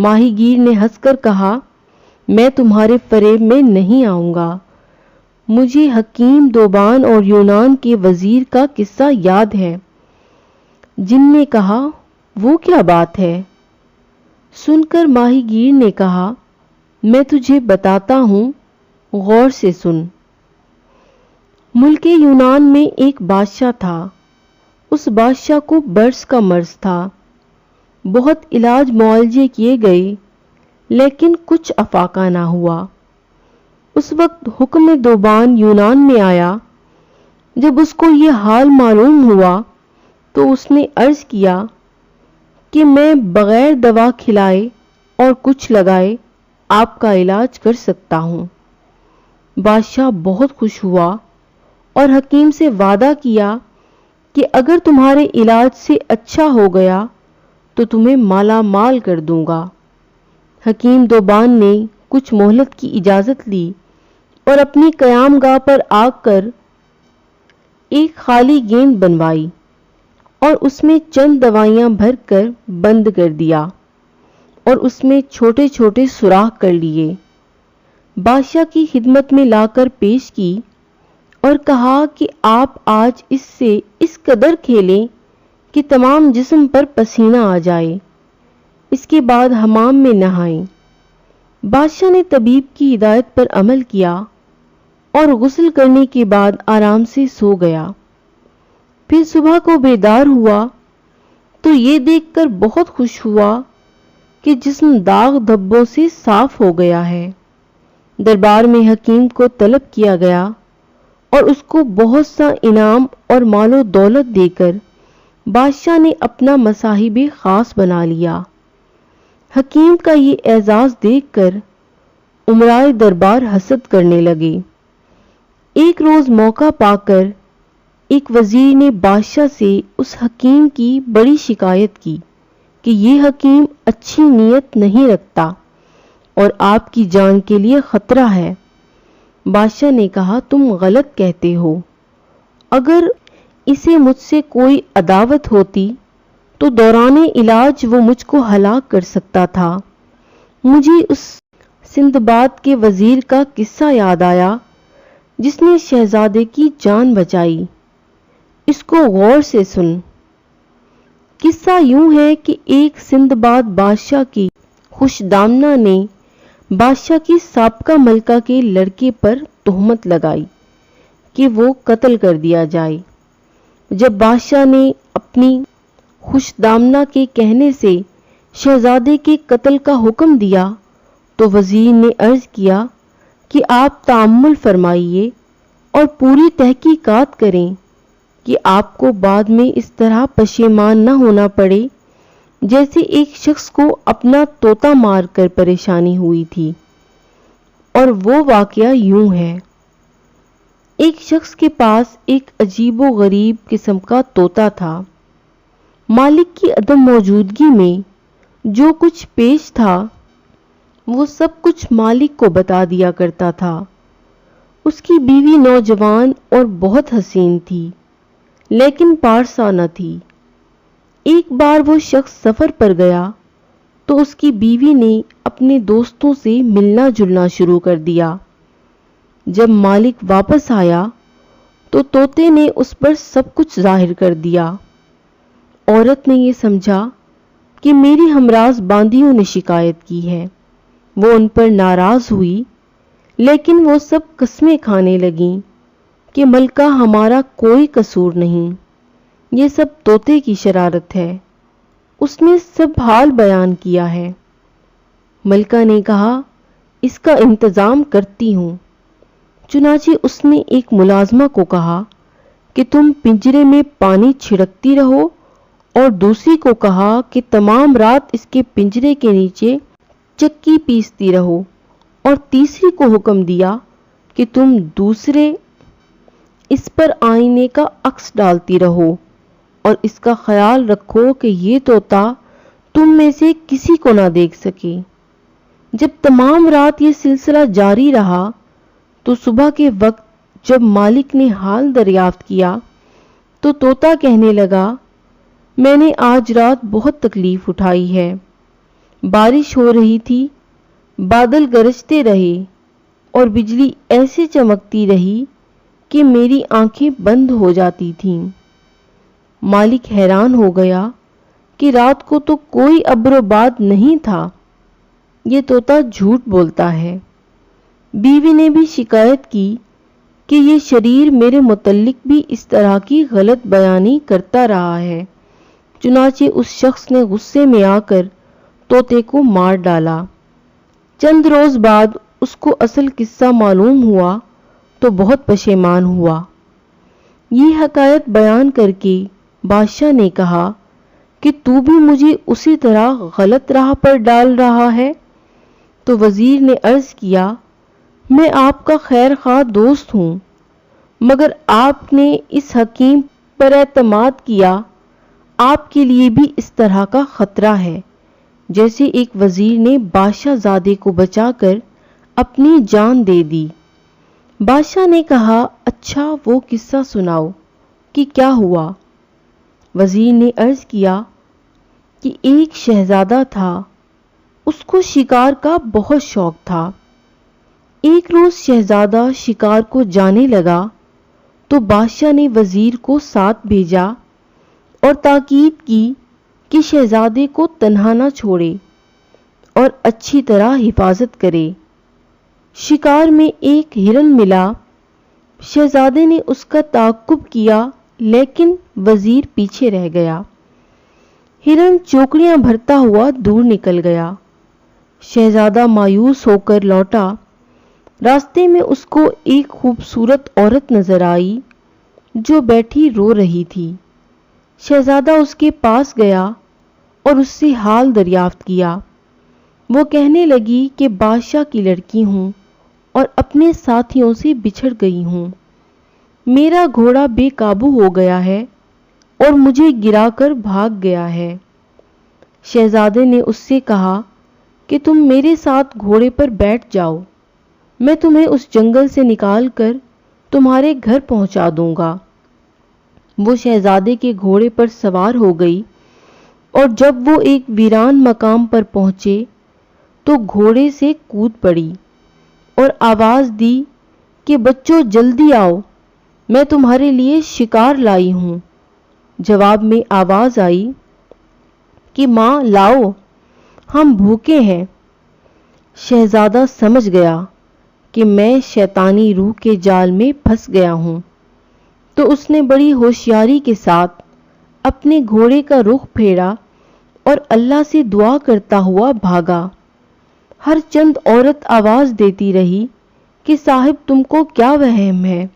ماہی گیر نے ہنس کر کہا، میں تمہارے فریب میں نہیں آؤں گا۔ مجھے حکیم دوبان اور یونان کے وزیر کا قصہ یاد ہے۔ جن نے کہا، وہ کیا بات ہے؟ سن کر ماہی گیر نے کہا، میں تجھے بتاتا ہوں، غور سے سن۔ ملک یونان میں ایک بادشاہ تھا۔ اس بادشاہ کو برص کا مرض تھا۔ بہت علاج معالجے کیے گئے لیکن کچھ افاقہ نہ ہوا۔ اس وقت حکم دوبان یونان میں آیا۔ جب اس کو یہ حال معلوم ہوا تو اس نے عرض کیا کہ میں بغیر دوا کھلائے اور کچھ لگائے آپ کا علاج کر سکتا ہوں۔ بادشاہ بہت خوش ہوا اور حکیم سے وعدہ کیا کہ اگر تمہارے علاج سے اچھا ہو گیا تو تمہیں مالا مال کر دوں گا۔ حکیم دوبان نے کچھ مہلت کی اجازت لی اور اپنی قیام گاہ پر آ کر ایک خالی گیند بنوائی اور اس میں چند دوائیاں بھر کر بند کر دیا اور اس میں چھوٹے چھوٹے سوراخ کر لیے۔ بادشاہ کی خدمت میں لا کر پیش کی اور کہا کہ آپ آج اس سے اس قدر کھیلیں کہ تمام جسم پر پسینہ آ جائے، اس کے بعد حمام میں نہائیں۔ بادشاہ نے طبیب کی ہدایت پر عمل کیا اور غسل کرنے کے بعد آرام سے سو گیا۔ پھر صبح کو بیدار ہوا تو یہ دیکھ کر بہت خوش ہوا کہ جسم داغ دھبوں سے صاف ہو گیا ہے۔ دربار میں حکیم کو طلب کیا گیا اور اس کو بہت سا انعام اور مال و دولت دے کر بادشاہ نے اپنا مصاحب خاص بنا لیا۔ حکیم کا یہ اعزاز دیکھ کر امرائے دربار حسد کرنے لگے۔ ایک روز موقع پا کر ایک وزیر نے بادشاہ سے اس حکیم کی بڑی شکایت کی کہ یہ حکیم اچھی نیت نہیں رکھتا اور آپ کی جان کے لیے خطرہ ہے۔ بادشاہ نے کہا، تم غلط کہتے ہو۔ اگر اسے مجھ سے کوئی عداوت ہوتی تو دوران علاج وہ مجھ کو ہلاک کر سکتا تھا۔ مجھے اس سندباد کے وزیر کا قصہ یاد آیا جس نے شہزادے کی جان بچائی۔ اس کو غور سے سن۔ قصہ یوں ہے کہ ایک سندباد بادشاہ کی خوش دامنہ نے بادشاہ کی سابقہ ملکہ کے لڑکے پر تہمت لگائی کہ وہ قتل کر دیا جائے۔ جب بادشاہ نے اپنی خوش دامنہ کے کہنے سے شہزادے کے قتل کا حکم دیا تو وزیر نے عرض کیا کہ آپ تأمل فرمائیے اور پوری تحقیقات کریں کہ آپ کو بعد میں اس طرح پشیمان نہ ہونا پڑے جیسے ایک شخص کو اپنا طوطا مار کر پریشانی ہوئی تھی۔ اور وہ واقعہ یوں ہے۔ ایک شخص کے پاس ایک عجیب و غریب قسم کا طوطا تھا۔ مالک کی عدم موجودگی میں جو کچھ پیش تھا وہ سب کچھ مالک کو بتا دیا کرتا تھا۔ اس کی بیوی نوجوان اور بہت حسین تھی لیکن پارسا نہ تھی۔ ایک بار وہ شخص سفر پر گیا تو اس کی بیوی نے اپنے دوستوں سے ملنا جلنا شروع کر دیا۔ جب مالک واپس آیا تو طوطے نے اس پر سب کچھ ظاہر کر دیا۔ عورت نے یہ سمجھا کہ میری ہمراز باندیوں نے شکایت کی ہے۔ وہ ان پر ناراض ہوئی لیکن وہ سب قسمیں کھانے لگیں کہ ملکہ ہمارا کوئی قصور نہیں، یہ سب طوطے کی شرارت ہے، اس نے سب حال بیان کیا ہے۔ ملکہ نے کہا، اس کا انتظام کرتی ہوں۔ چنانچہ اس نے ایک ملازمہ کو کہا کہ تم پنجرے میں پانی چھڑکتی رہو اور دوسری کو کہا کہ تمام رات اس کے پنجرے کے نیچے چکی پیستی رہو اور تیسری کو حکم دیا کہ تم دوسرے اس پر آئینے کا عکس ڈالتی رہو اور اس کا خیال رکھو کہ یہ طوطا تم میں سے کسی کو نہ دیکھ سکے۔ جب تمام رات یہ سلسلہ جاری رہا تو صبح کے وقت جب مالک نے حال دریافت کیا تو طوطا کہنے لگا، میں نے آج رات بہت تکلیف اٹھائی ہے، بارش ہو رہی تھی، بادل گرجتے رہے اور بجلی ایسے چمکتی رہی کہ میری آنکھیں بند ہو جاتی تھیں۔ مالک حیران ہو گیا کہ رات کو تو کوئی ابر و باد نہیں تھا، یہ طوطا جھوٹ بولتا ہے۔ بیوی نے بھی شکایت کی کہ یہ شریر میرے متعلق بھی اس طرح کی غلط بیانی کرتا رہا ہے۔ چنانچہ اس شخص نے غصے میں آ کر طوطے کو مار ڈالا۔ چند روز بعد اس کو اصل قصہ معلوم ہوا تو بہت پشیمان ہوا۔ یہ حکایت بیان کر کے بادشاہ نے کہا کہ تو بھی مجھے اسی طرح غلط راہ پر ڈال رہا ہے؟ تو وزیر نے عرض کیا، میں آپ کا خیر خواہ دوست ہوں، مگر آپ نے اس حکیم پر اعتماد کیا، آپ کے لیے بھی اس طرح کا خطرہ ہے۔ جیسے ایک وزیر نے بادشاہ زادے کو بچا کر اپنی جان دے دی۔ بادشاہ نے کہا، اچھا وہ قصہ سناؤ کہ کیا ہوا؟ وزیر نے عرض کیا کہ ایک شہزادہ تھا، اس کو شکار کا بہت شوق تھا۔ ایک روز شہزادہ شکار کو جانے لگا تو بادشاہ نے وزیر کو ساتھ بھیجا اور تاکید کی کہ شہزادے کو تنہا نہ چھوڑے اور اچھی طرح حفاظت کرے۔ شکار میں ایک ہرن ملا، شہزادے نے اس کا تعاقب کیا لیکن وزیر پیچھے رہ گیا۔ ہرن چوکڑیاں بھرتا ہوا دور نکل گیا۔ شہزادہ مایوس ہو کر لوٹا۔ راستے میں اس کو ایک خوبصورت عورت نظر آئی جو بیٹھی رو رہی تھی۔ شہزادہ اس کے پاس گیا اور اس سے حال دریافت کیا۔ وہ کہنے لگی کہ بادشاہ کی لڑکی ہوں اور اپنے ساتھیوں سے بچھڑ گئی ہوں۔ میرا گھوڑا بے قابو ہو گیا ہے اور مجھے گرا کر بھاگ گیا ہے۔ شہزادے نے اس سے کہا کہ تم میرے ساتھ گھوڑے پر بیٹھ جاؤ، میں تمہیں اس جنگل سے نکال کر تمہارے گھر پہنچا دوں گا۔ وہ شہزادے کے گھوڑے پر سوار ہو گئی اور جب وہ ایک ویران مقام پر پہنچے تو گھوڑے سے کود پڑی اور آواز دی کہ بچوں جلدی آؤ، میں تمہارے لیے شکار لائی ہوں۔ جواب میں آواز آئی کہ ماں لاؤ، ہم بھوکے ہیں۔ شہزادہ سمجھ گیا کہ میں شیطانی روح کے جال میں پھنس گیا ہوں، تو اس نے بڑی ہوشیاری کے ساتھ اپنے گھوڑے کا رخ پھیرا اور اللہ سے دعا کرتا ہوا بھاگا۔ ہر چند عورت آواز دیتی رہی کہ صاحب تم کو کیا وہم ہے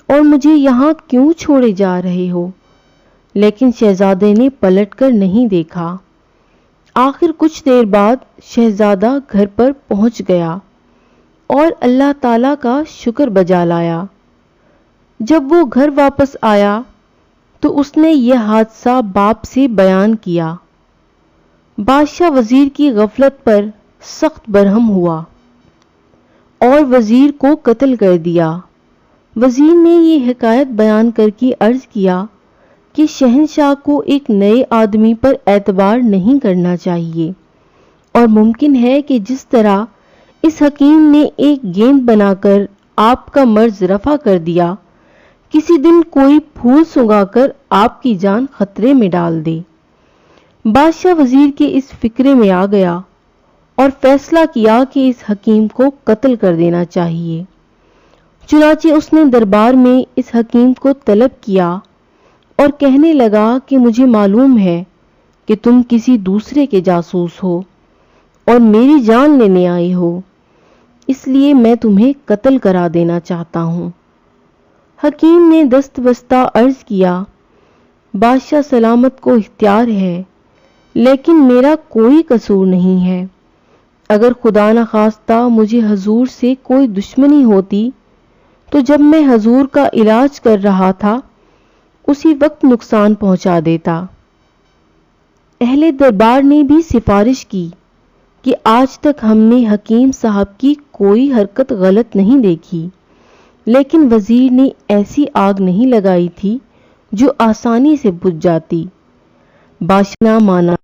اور مجھے یہاں کیوں چھوڑے جا رہے ہو؟ لیکن شہزادے نے پلٹ کر نہیں دیکھا۔ آخر کچھ دیر بعد شہزادہ گھر پر پہنچ گیا اور اللہ تعالیٰ کا شکر بجا لایا۔ جب وہ گھر واپس آیا تو اس نے یہ حادثہ باپ سے بیان کیا۔ بادشاہ وزیر کی غفلت پر سخت برہم ہوا اور وزیر کو قتل کر دیا۔ وزیر نے یہ حکایت بیان کر کے عرض کیا کہ شہنشاہ کو ایک نئے آدمی پر اعتبار نہیں کرنا چاہیے، اور ممکن ہے کہ جس طرح اس حکیم نے ایک گیند بنا کر آپ کا مرض رفع کر دیا، کسی دن کوئی پھول سنگا کر آپ کی جان خطرے میں ڈال دے۔ بادشاہ وزیر کے اس فکرے میں آ گیا اور فیصلہ کیا کہ اس حکیم کو قتل کر دینا چاہیے۔ چنانچہ اس نے دربار میں اس حکیم کو طلب کیا اور کہنے لگا کہ مجھے معلوم ہے کہ تم کسی دوسرے کے جاسوس ہو اور میری جان لینے آئے ہو، اس لیے میں تمہیں قتل کرا دینا چاہتا ہوں۔ حکیم نے دست بستہ عرض کیا، بادشاہ سلامت کو اختیار ہے، لیکن میرا کوئی قصور نہیں ہے۔ اگر خدا نخواستہ مجھے حضور سے کوئی دشمنی ہوتی تو جب میں حضور کا علاج کر رہا تھا اسی وقت نقصان پہنچا دیتا۔ اہل دربار نے بھی سفارش کی کہ آج تک ہم نے حکیم صاحب کی کوئی حرکت غلط نہیں دیکھی، لیکن وزیر نے ایسی آگ نہیں لگائی تھی جو آسانی سے بجھ جاتی۔ بادشاہ نہ مانا